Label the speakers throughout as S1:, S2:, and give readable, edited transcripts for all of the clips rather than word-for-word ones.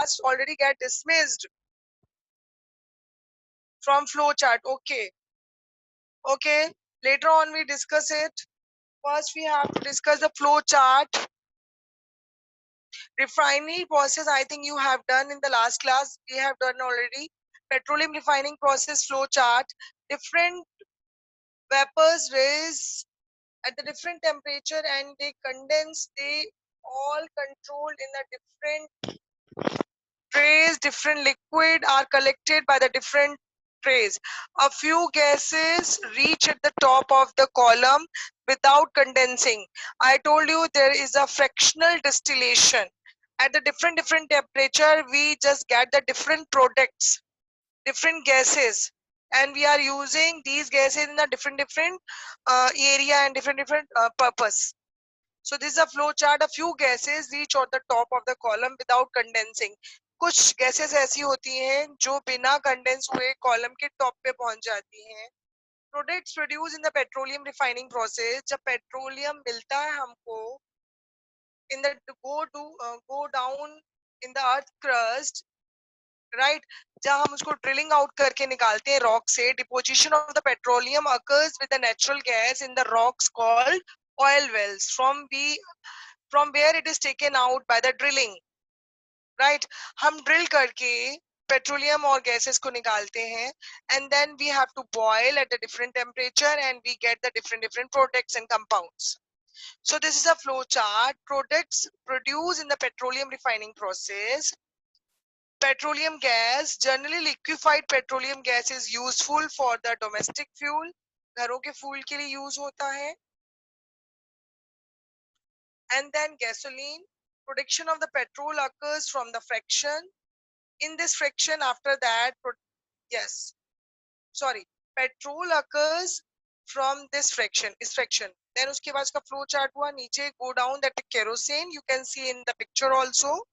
S1: class already get dismissed from flow chart. Okay. Okay. Later on we discuss it. First we have to discuss the flow chart. Refinery process, I think you have done in the last class. We have done already. Petroleum refining process flow chart. Different vapors raise at the different temperature and they condense. They all controlled in a different trays. Different liquid are collected by the different trays. A few gases reach at the top of the column without condensing. I told you there is a fractional distillation. At the different temperature, we just get the different products, different gases, and we are using these gases in a different area and different purpose. So this is a flow chart. A few gases reach on the top of the column without condensing. कुछ gases ऐसी होती हैं जो बिना condense हुए column के top पे पहुंच जाती हैं. Products produced in the petroleum refining process. जब पेट्रोलियम मिलता है हमको in the go down in the earth crust, right, जहाँ हम उसको ड्रिलिंग आउट करके निकालते हैं रॉक से. Deposition of the petroleum occurs with the natural gas in the rocks called oil wells from where it is taken out by the drilling, right. हम drill करके petroleum और गैसेस को निकालते हैं and then we have to boil at a different temperature and we get the different products and compounds. So this is a flow chart. Products produced in the petroleum refining process. Petroleum gas, generally liquefied petroleum gas is useful for the domestic fuel. घरों के fuel के लिए use होता है. And then gasoline. Production of the petrol occurs from the fraction. In this fraction, after that, yes, sorry, petrol occurs from this fraction, is fraction. Then उसके बाद उसका flow chart हुआ नीचे go down that kerosene. You can see in the picture also.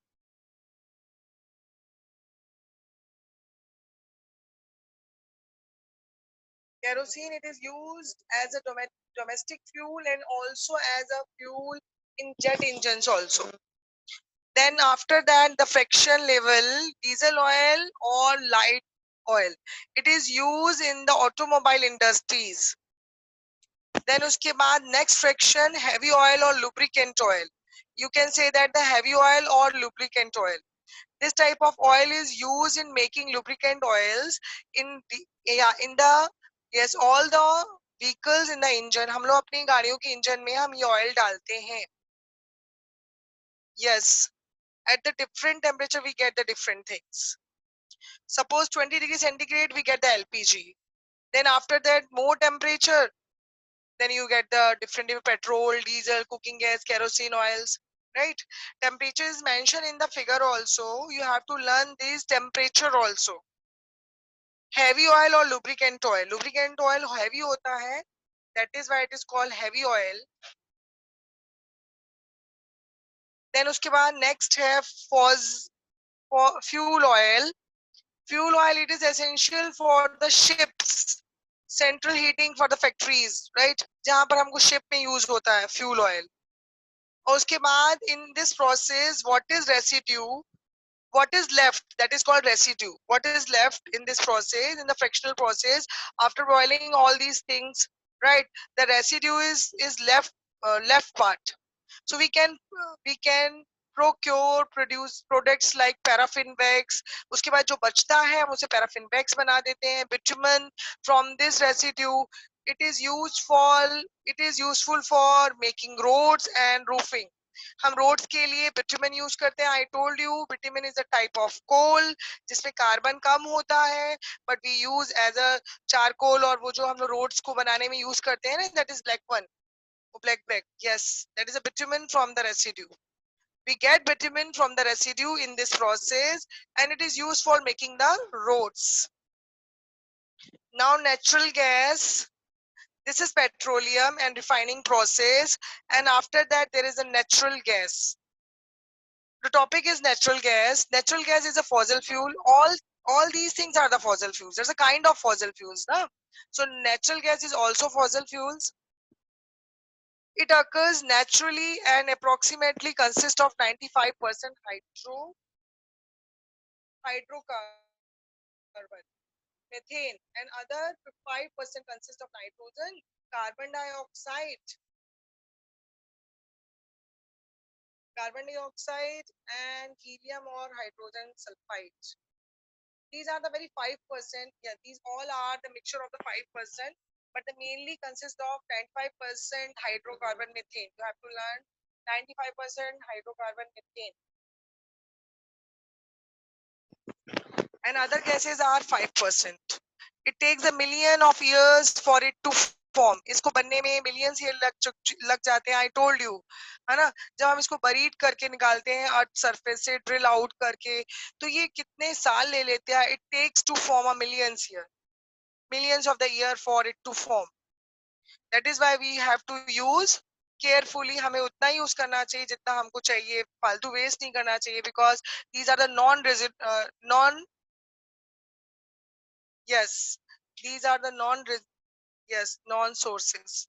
S1: Kerosene, it is used as a domestic fuel and also as a fuel in jet engines also. Then after that, the fraction level, diesel oil or light oil. It is used in the automobile industries. Then uske baad next fraction, heavy oil or lubricant oil. You can say that the heavy oil or lubricant oil. This type of oil is used in making lubricant oils in the yes, all the vehicles in the engine. हम लोग अपनी गाड़ियों के engine में हम ये oil डालते हैं. Yes, at the different temperature we get the different things. Suppose 20 degrees centigrade we get the LPG. Then after that more temperature, then you get the different petrol, diesel, cooking gas, kerosene oils. Right? Temperature is mentioned in the figure also. You have to learn this temperature also. Heavy oil or lubricant oil. Lubricant oil heavy hota hai. That is why it is called heavy oil. Then uske baad next hai for fuel oil. Fuel oil, it is essential for the ships. Central heating for the factories, right? जहाँ पर हमको ship में use होता है fuel oil. और उसके बाद in this process, what is residue? What is left? That is called residue. What is left in this process, in the fractional process, after boiling all these things, right? The residue is left part. So we can produce products like paraffin wax. उसके बाद जो बचता है हम उसे paraffin wax बना देते हैं. Bitumen from this residue, it is useful for making roads and roofing. हम रोड्स के लिए बिटुमेन यूज करते हैं. I told you bitumen is a type of coal जिसमें कार्बन कम होता है but we use as a charcoal. और वो जो हम लोग रोड्स को बनाने में यूज करते हैं ना, that is black one, black, yes, that is a bitumen from the residue. We get bitumen from the residue in this process and it is used for making the roads. Now natural gas. This is petroleum and refining process, and after that there is a natural gas. The topic is natural gas. Natural gas is a fossil fuel. All these things are the fossil fuels. There's a kind of fossil fuels, na? So natural gas is also fossil fuels. It occurs naturally and approximately consists of 95% hydro hydrocarbon. Methane and other 5% consist of nitrogen, carbon dioxide, and helium or hydrogen sulfide. These are the very 5%. Yeah, these all are the mixture of the 5%, but they mainly consist of 95% hydrocarbon methane. You have to learn 95% hydrocarbon methane. And other gases are 5%. It takes a million of years for it to form. इसको बनने में millions year लग जाते हैं. I told you, है ना? जब हम इसको buried करके निकालते हैं अर्थ सरफेस से drill out करके, तो ये कितने साल ले लेते हैं? It takes to form a millions of the year for it to form. That is why we have to use carefully. हमें उतना ही यूज करना चाहिए जितना हमको चाहिए. फालतू वेस्ट नहीं करना चाहिए, because these are the non yes, these are the non sources,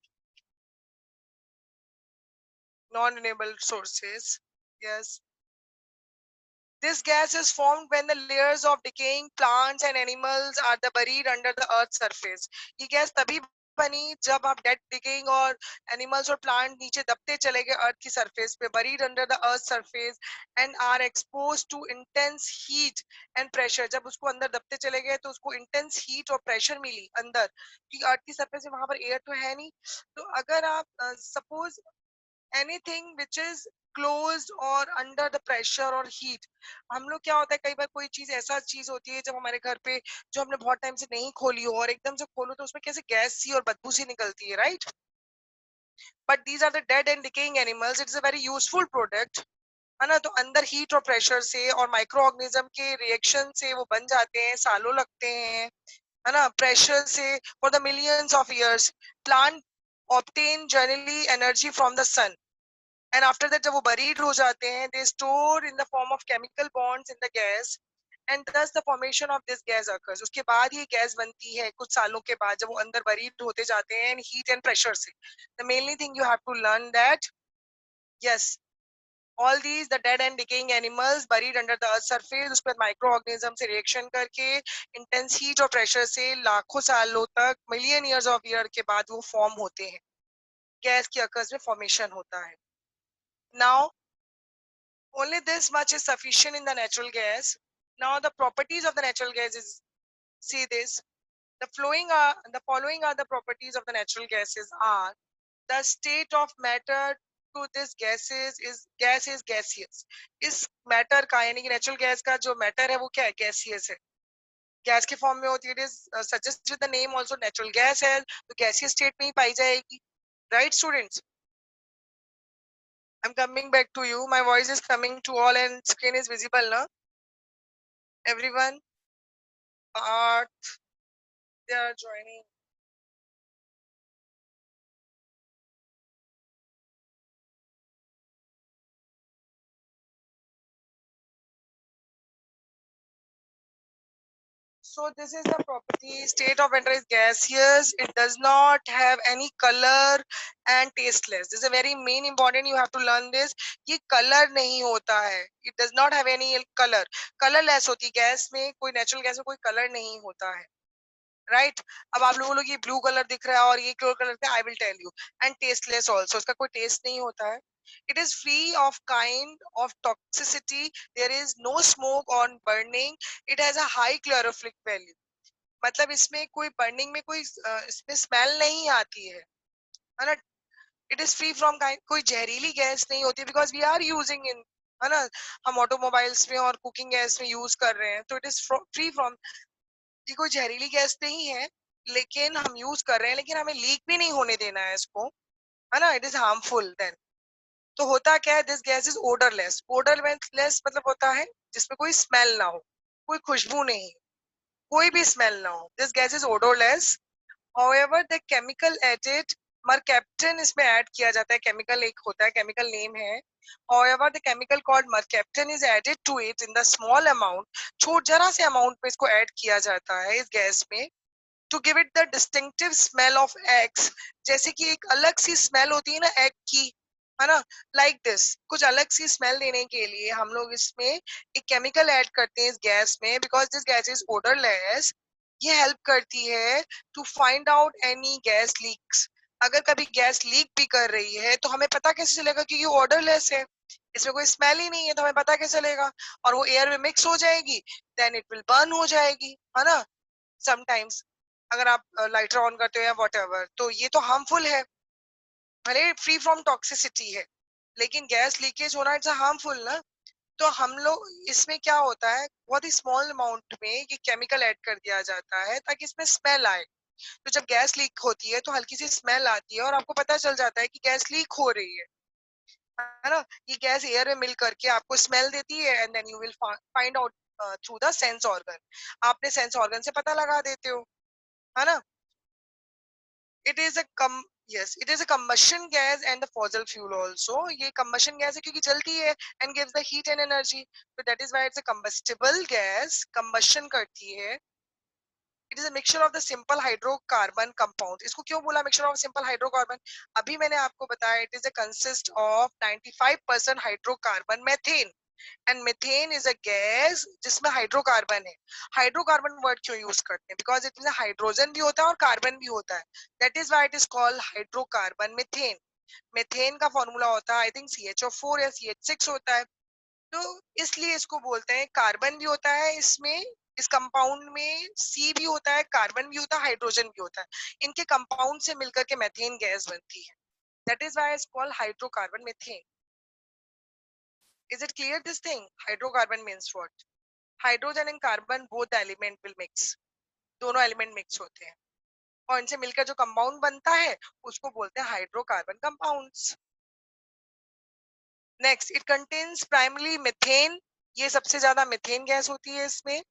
S1: non renewable sources. Yes, this gas is formed when the layers of decaying plants and animals are buried under the earth's surface. ये gas तभी बनी जब आप dead decaying और animals और plant नीचे दबते चले गए earth की surface पे, buried under the earth's surface and are exposed to intense heat and pressure. जब उसको अंदर दबते चले गए तो उसको intense heat और pressure मिली अंदर, कि earth की surface पे वहां पर air तो है नहीं. तो अगर आप suppose anything which is closed or under the pressure or heat, हम लोग क्या होता है कई बार कोई चीज ऐसा चीज होती है जब हमारे घर पे जो हमने बहुत टाइम से नहीं खोली हो और एकदम से खोलो तो उसमें कैसे गैस सी और बदबू सी निकलती है, right? But these are the dead and decaying animals. It's a very useful product, है ना? तो अंदर हीट और प्रेशर से और माइक्रो ऑर्गेनिज्म के रिएक्शन से वो बन जाते हैं, सालों लगते हैं, है ना? प्रेशर से for the millions of years. Plant obtain generally energy from the sun, and after that जब वो buried हो जाते हैं, they store in the form of chemical bonds in the gas, and thus the formation of this gas occurs. उसके बाद ये gas बनती है कुछ सालों के बाद जब वो अंदर buried होते जाते हैं heat and pressure से. The mainly thing you have to learn that yes, all these the dead and decaying animals buried under the earth surface, उस पर microorganism से reaction करके intense heat और pressure से लाखों सालों तक million years of year के बाद वो form होते हैं. गैस की occurs में formation होता है. Now only this much is sufficient in the natural gas. Now the properties of the natural gas is, see this, the following are the properties of the natural gases are: the state of matter to this gases is gas is gaseous. इस matter का यानी कि natural gas का जो matter है वो क्या है? Gaseous है. गैस के फॉर्म में होती है. It is suggested with the name also natural gas है, तो gaseous state में ही पाई जाएगी, right students? I'm coming back to you. My voice is coming to all and screen is visible, na? Everyone, art, they are joining. So this is the property. State of matter is gaseous. It does not have any color and tasteless. This is a very main important. You have to learn this. ये color नहीं होता है. It does not have any color. Colorless होती है. Gas में कोई natural gas में कोई color नहीं होता है. राइट अब आप लोगों को ये ब्लू कलर दिख रहा है और ये क्यों कलर का, I will tell you. And tasteless also, इसका कोई टेस्ट नहीं होता है. It is free of kind of toxicity. There is no smoke on burning. It has a high calorific value. मतलब इसमें कोई बर्निंग में कोई इसमें स्मेल नहीं आती है ना? It is free from kind, कोई जहरीली गैस नहीं होती, because we are using in, है ना? हम ऑटोमोबाइल्स में और कुकिंग गैस में यूज कर रहे हैं, तो इट इज फ्री फ्रॉम. ये कोई जहरीली गैस नहीं है, लेकिन हम यूज कर रहे हैं, लेकिन हमें लीक भी नहीं होने देना है इसको, है ना? It is harmful then. तो होता क्या है? This gas is odourless. Odourless मतलब होता है जिसमें कोई स्मेल ना हो, कोई खुशबू नहीं, कोई भी स्मेल ना हो. This gas is odourless. However the chemical added mercaptan इसमें ऐड किया जाता है. केमिकल एक होता है, केमिकल नेम है. However, the chemical called mercaptan is added to it in the small amount. छोट जरा से अमाउंट में इसको ऐड किया जाता है इस गैस में, to give it the distinctive smell of eggs. जैसे कि एक अलग सी स्मेल होती है ना एग की, है ना, लाइक दिस। कुछ अलग सी स्मेल देने के लिए हम लोग इसमें एक केमिकल ऐड करते हैं इस गैस में, because this gas is odourless. ये हेल्प करती है to find out any gas leaks. अगर कभी गैस लीक भी कर रही है तो हमें पता कैसे चलेगा कि ये ऑर्डरलेस है, इसमें कोई स्मेल ही नहीं है, तो हमें पता कैसे चलेगा। और वो एयर में मिक्स हो जाएगी, देन इट विल बर्न हो जाएगी, है ना। समटाइम्स अगर आप लाइटर ऑन करते हो या वॉट एवर, तो ये तो हार्मफुल है, भले फ्री फ्रॉम टॉक्सिसिटी है, लेकिन गैस लीकेज होना इट्स हार्मफुल ना। तो हम लोग इसमें क्या होता है, बहुत ही स्मॉल अमाउंट में ये केमिकल ऐड कर दिया जाता है ताकि इसमें स्मेल आए। तो जब गैस लीक होती है तो हल्की सी स्मेल आती है और आपको पता चल जाता है कि गैस लीक हो रही है ना। ये गैस एयर में मिल करके आपको स्मेल देती है, and then you will find out through the sense organ. आपने सेंस ऑर्गन से पता लगा देते हो, है ना। It is a yes, it is a combustion gas and the fossil fuel also. ये combustion gas है क्योंकि जलती है and gives the heat and energy. So that is why it's a combustible gas. Combustion करती है. It is a mixture of the simple hydrocarbon compounds. इसको क्यों बोला mixture of simple hydrocarbon? अभी मैंने आपको बताया it is a consist of 95% hydrocarbon methane. And methane is a gas जिसमें हाइड्रोकार्बन है। हाइड्रोकार्बन वर्ड क्यों यूज करते हैं? बिकॉज इसमें हाइड्रोजन भी होता है और कार्बन भी होता है, that is why it is called hydrocarbon methane. Methane का फॉर्मूला होता है आई थिंक CH4 या CH6 होता है, तो इसलिए इसको बोलते हैं। कार्बन भी होता है इसमें, इस कंपाउंड में सी भी होता है, कार्बन भी होता है, हाइड्रोजन भी होता है। इनके कंपाउंड से मिलकर के मीथेन गैस बनती है, that is why it's called hydrocarbon methane. Is it clear this thing? Hydrocarbon means what? Hydrogen and carbon both the element will mix. दोनों एलिमेंट मिक्स होते हैं और इनसे मिलकर जो कंपाउंड बनता है उसको बोलते हैं hydrocarbon compounds. Next, it contains primary methane. ये सबसे ज्यादा मिथेन गैस होती है इसमें,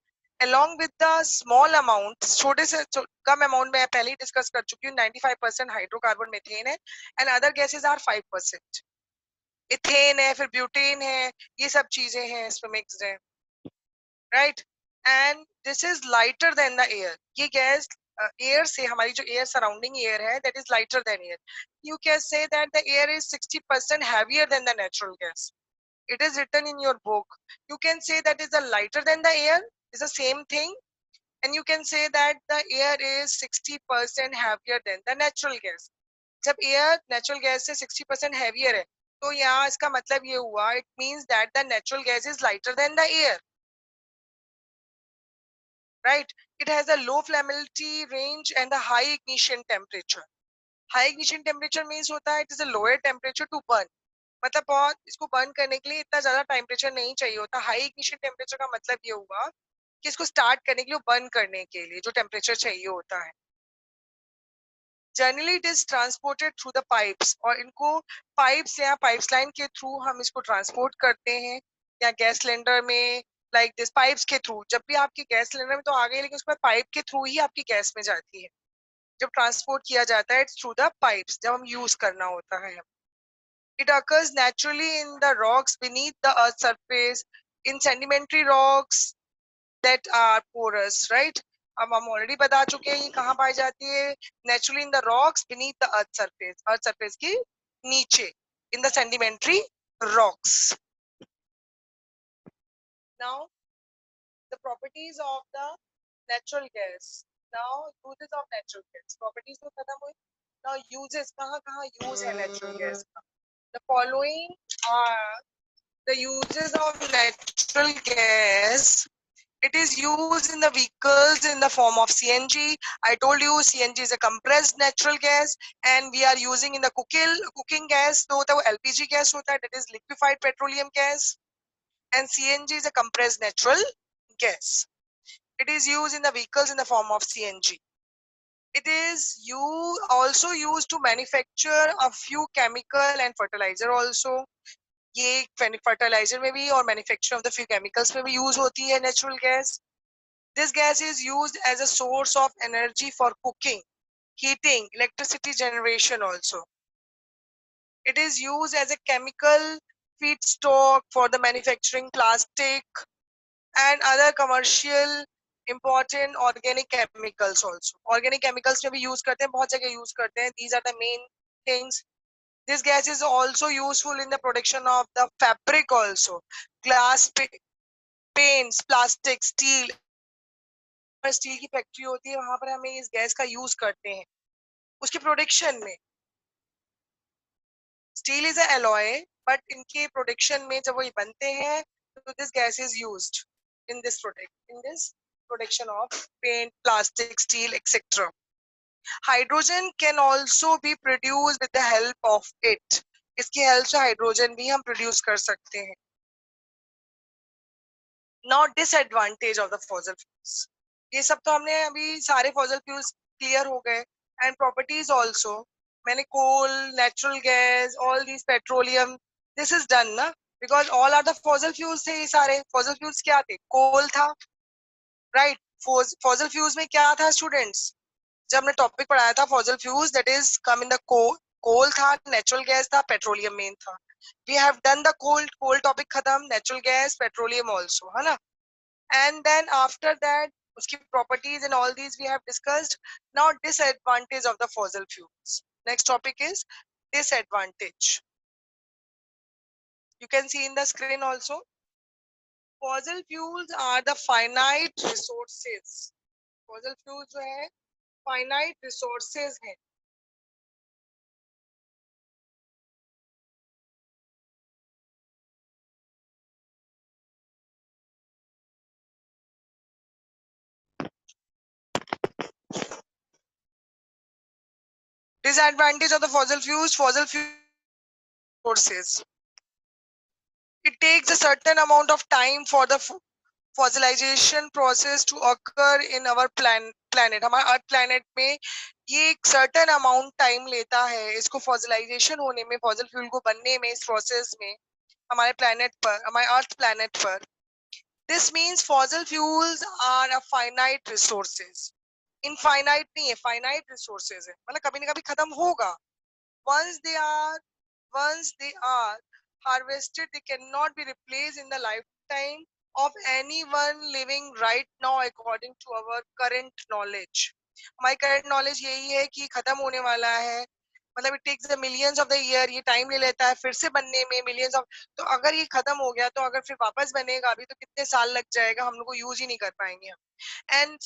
S1: along with the small amount, छोटे से कम अमाउंट में पहले ही डिस्कस कर चुकी हूँ, 95% हाइड्रोकार्बन मिथेन है and other gases are 5%। Ethane है, फिर ब्यूटेन है, ये सब चीजें हैं इसमें मिक्स्ड है, right. And this is lighter than the air. ये गैस एयर से, हमारी जो एयर सराउंडिंग एयर है, that is lighter than air. You can say that the air is 60% heavier than the natural gas. It is written in your book. You can say that is the lighter than the air, is the same thing. And you can say that the air is 60% heavier than the natural gas. जब air natural gas से 60% heavier है, तो यहाँ इसका मतलब ये हुआ, it means that the natural gas is lighter than the air, right? It has a low flammability range and a high ignition temperature. High ignition temperature means होता है it is a lower temperature to burn. मतलब बहुत इसको burn करने के लिए इतना ज्यादा टेम्परेचर नहीं चाहिए होता। हाई इग्निशन टेम्परेचर का मतलब ये हुआ कि इसको स्टार्ट करने के लिए, बर्न करने के लिए जो टेम्परेचर चाहिए होता है। Generally it is transported through the pipes, और इनको पाइप्स या पाइप्स लाइन के थ्रू हम इसको ट्रांसपोर्ट करते हैं, या गैस सिलेंडर में, लाइक दिस पाइप्स के थ्रू। जब भी आपकी गैस सिलेंडर में तो आ गई, लेकिन उसमें पाइप के थ्रू ही आपकी गैस में जाती है। जब ट्रांसपोर्ट किया जाता है थ्रू द पाइप्स, जब हम यूज करना होता है। It occurs naturally in the rocks beneath the earth surface, in sedimentary rocks that are porous, right? अब हम ऑलरेडी बता चुके हैं ये कहाँ पाई जाती है। Naturally in the rocks beneath the earth surface, earth surface की नीचे, in the sedimentary rocks. Now the properties of the natural gas. Now uses of natural gas, properties तो खत्म हुई। नाउ यूजेस, कहाँ कहाँ यूज है नेचुरल गैस का। The following are the uses of natural gas. It is used in the vehicles in the form of CNG. I told you CNG is a compressed natural gas, and we are using in the cooking gas, तो होता है वो LPG gas होता है, that is liquefied petroleum gas, and CNG is a compressed natural gas. It is used in the vehicles in the form of CNG. It is also used to manufacture a few chemical and fertilizer also. ये fertiliser में भी और manufacture of the few chemicals में भी use होती है natural gas. This gas is used as a source of energy for cooking, heating, electricity generation also. It is used as a chemical feedstock for the manufacturing plastic and other commercial important organic chemicals also. Organic chemicals में भी use करते हैं, बहुत जगह use करते हैं। These are the main things. This gas is also useful in the production of the fabric also. Glass, paints, plastic, steel. Steel की factory होती है वहां पर हमें इस गैस का यूज करते हैं उसके प्रोडक्शन में. Steel is a alloy but इनके प्रोडक्शन में जब वो ये बनते हैं तो this gas is used in this production of paint, plastic, steel, etc. Hydrogen can also be produced with the help of it. इसकी हेल्प से हाइड्रोजन भी हम प्रोड्यूस कर सकते हैं. Not disadvantage of the fossil fuels. ये सब तो हमने अभी सारे फॉसिल फ्यूल्स क्लियर हो गए. एंड प्रॉपर्टीज ऑल्सो मैंने coal, natural gas, all these petroleum, this is done ना, because all are the fossil fuels थे. ये सारे फॉसिल फ्यूल्स क्या थे? कोल था, राइट. फॉसिल फ्यूल्स में क्या था स्टूडेंट्स? जब हमने टॉपिक पढ़ाया था fossil fuels, that is come in the coal था, नेचुरल गैस था, पेट्रोलियम मेन था. We have done the coal topic खत्म, नेचुरल गैस, पेट्रोलियम ऑल्सो, है ना. And then after that uski properties and all these we have discussed. Now disadvantage of the fossil fuels. Next topic is disadvantage. You can see in the screen also. Fossil fuels are the finite resources. Fossil fuels जो है finite resources हैं. Disadvantage of the fossil fuels. Fossil fuel resources. It takes a certain amount of time for the fossilisation process to occur in our planet. हमारे earth planet में ये एक certain amount time लेता है इसको fossilisation होने में, फॉसिल फ्यूल को बनने में, इस प्रोसेस में हमारे प्लैनेट पर, हमारे अर्थ प्लैनेट पर. This means fossil fuels are a finite resources. Infinite नहीं है, फाइनाइट रिसोर्सेज है, मतलब कभी ना कभी खत्म होगा. once they are once they are harvested, they cannot be replaced in the lifetime of anyone living right now according to our current knowledge. हमारी करंट नॉलेज यही है कि खत्म होने वाला है, मतलब it takes the millions of the year, ये टाइम ले लेता है फिर से बनने में, मिलियंस ऑफ. तो अगर ये खत्म हो गया तो अगर फिर वापस बनेगा अभी तो कितने साल लग जाएगा, हम लोग को यूज ही नहीं कर पाएंगे हम. And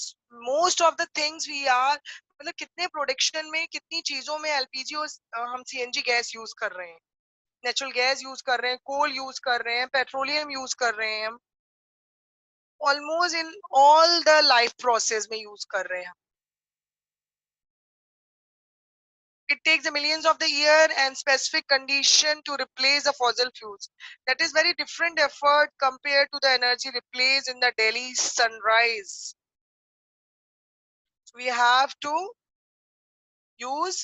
S1: most of the things we are, मतलब कितने प्रोडक्शन में, कितनी चीजों में एलपीजी और हम सीएनजी गैस यूज कर रहे हैं, नेचुरल गैस यूज कर रहे हैं, कोल यूज कर रहे हैं, पेट्रोलियम यूज कर रहे हैं हम, almost in all the life process में यूज कर रहे हैं. It takes the millions of the year and specific condition to replace the fossil fuels. That is very different effort compared to the energy replaced in the daily sunrise. So we have to use.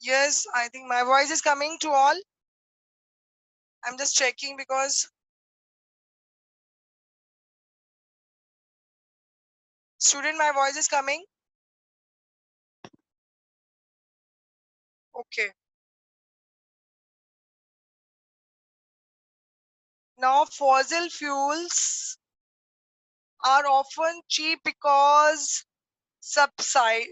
S1: Yes, I think my voice is coming to all. I'm just checking because student, my voice is coming. Okay. Now fossil fuels are often cheap because subside.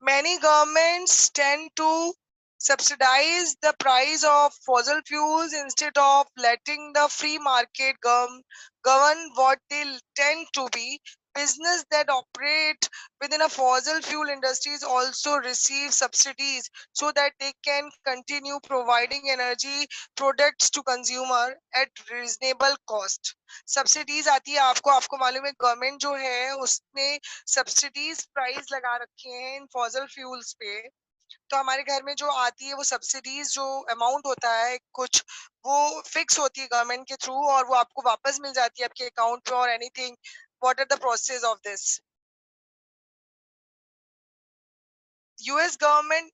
S1: Many governments tend to subsidize the price of fossil fuels instead of letting the free market govern what they tend to be. Business that operate within a fossil fuel industries also receive subsidies so that they can continue providing energy products to consumer at reasonable cost. Subsidies आती है आपको, आपको मालूम है government जो है उसने subsidies price लगा रखे हैं इन फॉसिल फ्यूल्स पे. तो हमारे घर में जो आती है वो सब्सिडीज, जो अमाउंट होता है कुछ, वो फिक्स होती है गवर्नमेंट के थ्रू और वो आपको वापस मिल जाती है आपके अकाउंट पे और anything. What are the process of this? US government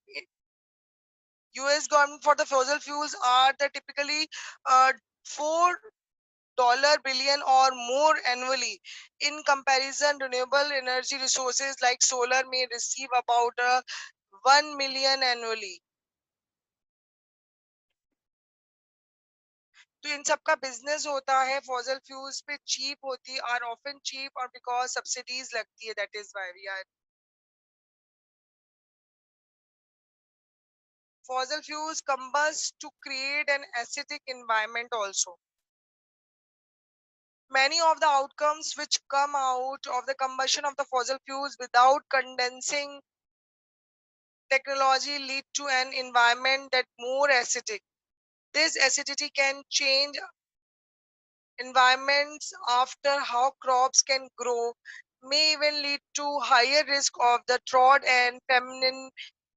S1: US government for the fossil fuels are the typically $4 billion or more annually. In comparison, renewable energy resources like solar may receive about 1 million annually. तो इन सब का business होता है fossil fuels पे cheap होती are often cheap और because subsidies लगती है that is why we are fossil fuels combust to create an acidic environment also. Many of the outcomes which come out of the combustion of the fossil fuels without condensing technology lead to an environment that more acidic. This acidity can change environments after how crops can grow, may even lead to higher risk of the drought and famine.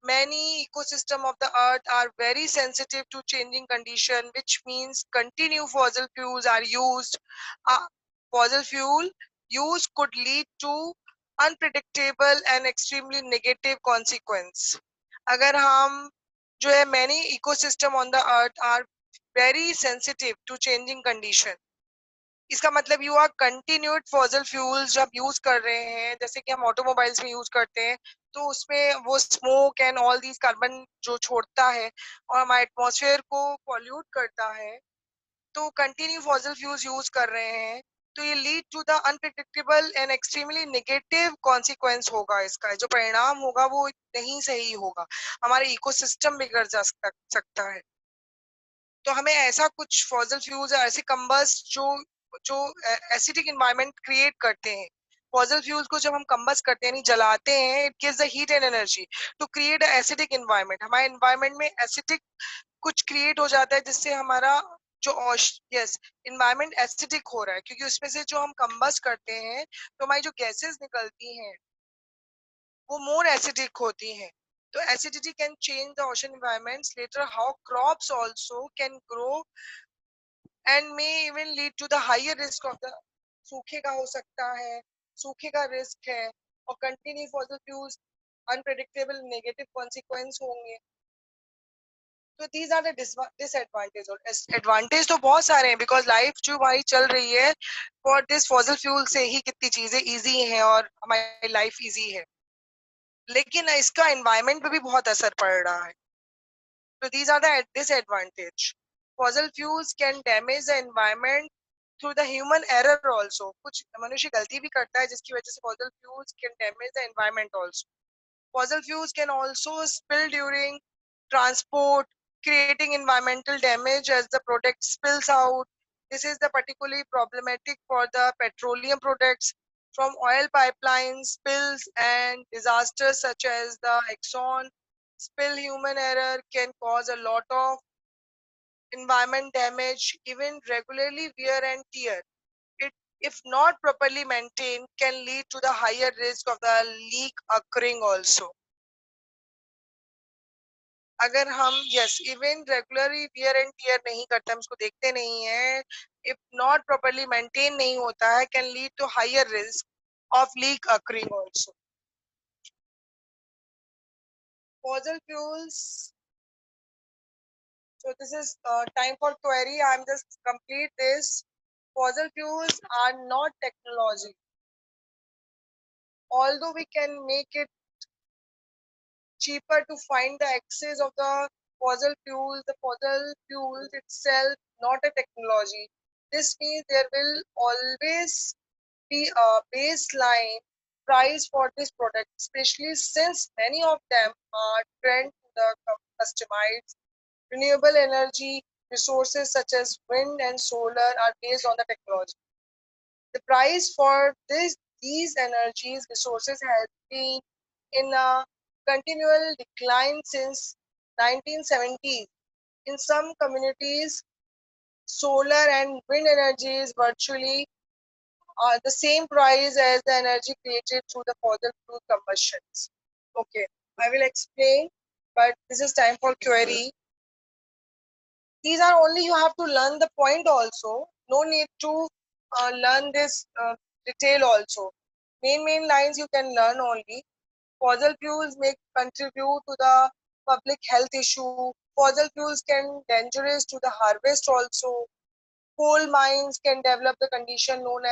S1: Many ecosystem of the earth are very sensitive to changing condition, which means continue fossil fuels are used. Fossil fuel use could lead to unpredictable and extremely negative consequence. अगर हम जो है many ecosystem on the earth are very sensitive to changing condition. इसका मतलब you are continued fossil fuels जब use कर रहे हैं जैसे कि हम ऑटोमोबाइल्स में यूज करते हैं तो उसमें वो smoke and all these carbon जो छोड़ता है और हमारे एटमॉस्फेयर को पॉल्यूट करता है तो कंटिन्यू फॉसल फ्यूल्स यूज कर रहे हैं तो ये lead to the unpredictable and extremely negative consequence होगा इसका जो परिणाम होगा वो नहीं सही होगा हमारे इकोसिस्टम बिगड़ जा सकता है तो हमें ऐसा कुछ फॉसल फ्यूल्स ऐसे कंबस्ट जो जो एसिडिक एनवायरनमेंट क्रिएट करते हैं फॉसल फ्यूल्स को जब हम कंबस्ट करते हैं यानी जलाते हैं it gives the heat and energy to create acidic environment हमारे एनवायरनमेंट में एसिडिक कुछ क्रिएट हो जाता है जिससे हमारा जो यस एनवायरनमेंट एसिडिक हो रहा है क्योंकि उसमें से जो हम कंबस्ट करते हैं तो हमारी जो गैसेस निकलती हैं वो मोर एसिडिक होती हैं तो acidity can change the ocean environments later how crops also can grow and may even lead to the higher risk of the सूखे का हो सकता है सूखे का रिस्क है और continue fossil fuels unpredictable negative consequence होंगे तो दीज आर द डिसएडवांटेज और एडवांटेज तो बहुत सारे हैं बिकॉज लाइफ जो हमारी चल रही है फॉर दिस फॉसल फ्यूल से ही कितनी चीजें इजी हैं और हमारी लाइफ इजी है लेकिन इसका एनवायरनमेंट पे भी बहुत असर पड़ रहा है So these are the disadvantage. Fossil fuels can damage the environment through the human error also. कुछ मनुष्य गलती भी करता है जिसकी वजह से fossil fuels can damage the environment also. Fossil fuels can also spill during transport, creating environmental damage as the product spills out. This is the particularly problematic for the petroleum products from oil pipelines, spills and disasters such as the Exxon spill. Human error can cause a lot of environment damage, even regularly wear and tear. It, if not properly maintained, can lead to the higher risk of the leak occurring also. अगर हम yes even regularly wear and tear नहीं करते हम इसको देखते नहीं है if not properly maintain नहीं होता है can lead to higher risk of leak occurring also fossil fuels so this is time for query I'm just complete this fossil fuels are not technology although we can make it cheaper to find the excess of the fossil fuels itself, not a technology. This means there will always be a baseline price for this product, especially since many of them are trend to the customized renewable energy resources such as wind and solar are based on the technology. The price for these energies resources has been in a continual decline since 1970s. In some communities, solar and wind energy is virtually the same price as the energy created through the fossil fuel combustions. Okay, I will explain, but this is time for query. These are only you have to learn the point also. No need to learn this detail also. Main lines you can learn only. Fossil fuels may contribute to the public health issue. Fossil fuels can dangerous to the harvest also. Coal mines can develop the condition known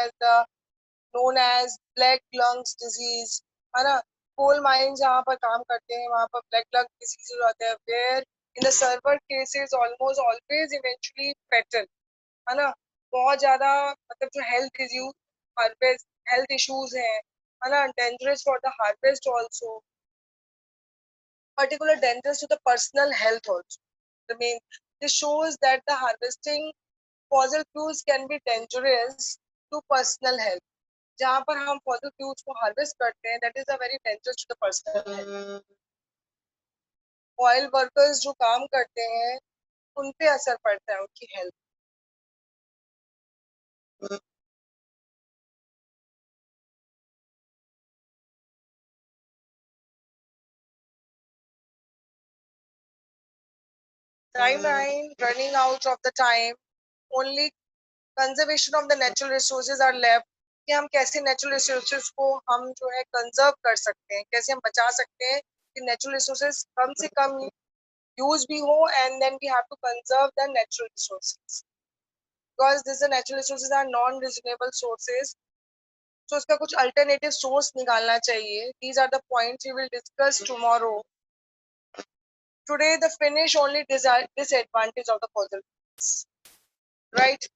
S1: as black lungs disease. है ना? Coal mines जहाँ पर काम करते हैं वहाँ पर black lung disease हो जाते हैं. Where in the server cases almost always eventually fatal. है ना? बहुत ज़्यादा मतलब जो health issues हैं, है ना? Dangerous for the harvest also. Particular dangerous to the personal health also. This shows that the harvesting fossil fuels can be dangerous to personal health. जहाँ पर हम fossil fuels को harvest करते हैं, that is a very dangerous to the personal health. Oil workers जो काम करते हैं, उन पे असर पड़ता है उनकी health. Timeline running out of the time. Only conservation of the natural resources are left. कि हम कैसे natural resources को हम जो है conserve कर सकते हैं, कैसे हम बचा सकते हैं कि natural resources कम से कम use भी हो, and then we have to conserve the natural resources because these natural resources are non-renewable sources. So उसका कुछ alternative source निकालना चाहिए. These are the points we will discuss tomorrow. Today the finish only disadvantage of the fossil fuels, right?